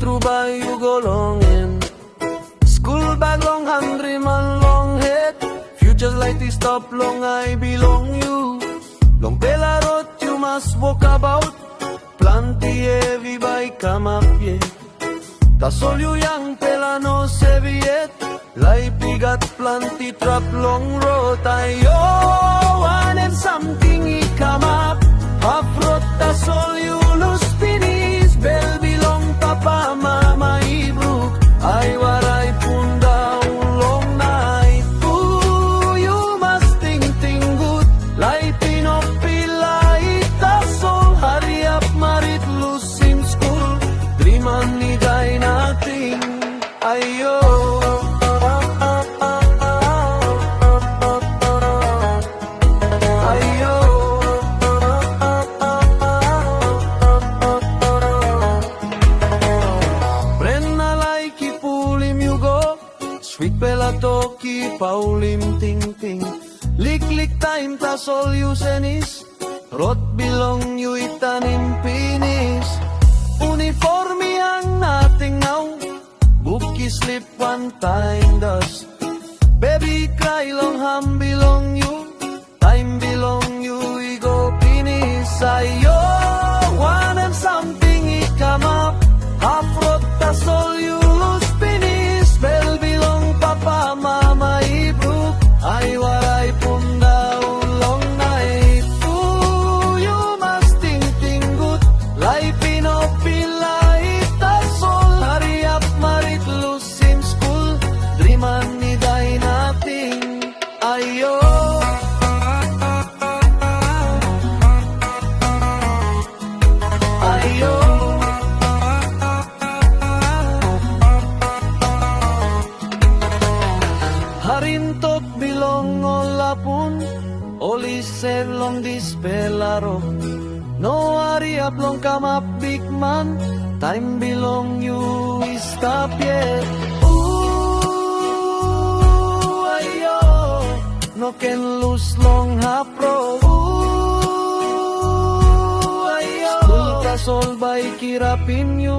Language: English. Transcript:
through by you go long in. School bag long, hungry man long head. Futures like this stop long, I belong you. Long bella road you must walk about. Plenty heavy by come up yet. Tas all you young pela no savvy yet. Life we got plenty trap long road. I and something he come up. Half road tas all you lose finish. Bell belong papa mama ibrook. I waray punda long night. Ooh, you must think good. Life in of pilay tas all. Hurry up marit lose in school. Dream on ni day nating. Ayo. Sweet bella toki, paulim ting ting. Lik time tas all you senis. Rot bilong you itanim pinis. Uniforme ang nating now. Buki slip one time das. Baby cry long ham belong you. Time belong you, we go finish. Ayo, one and something it come up. Half rot tas all you lose finish. Bell belong papa mama ibrook. Ay waray punda long night. Ooh, you must think good. Life in of pilay tas all. Hurry up marit lose in school. Dreaman ni day nating. Ayo. Ayo. Harintot bilong olapun. Oli serlong dispelaro. No hurry up long come up big man. Time belong you stop yet. Ooh, ayo. No can lose long hapro. Ooh, ayo. School tas all by kirapin you.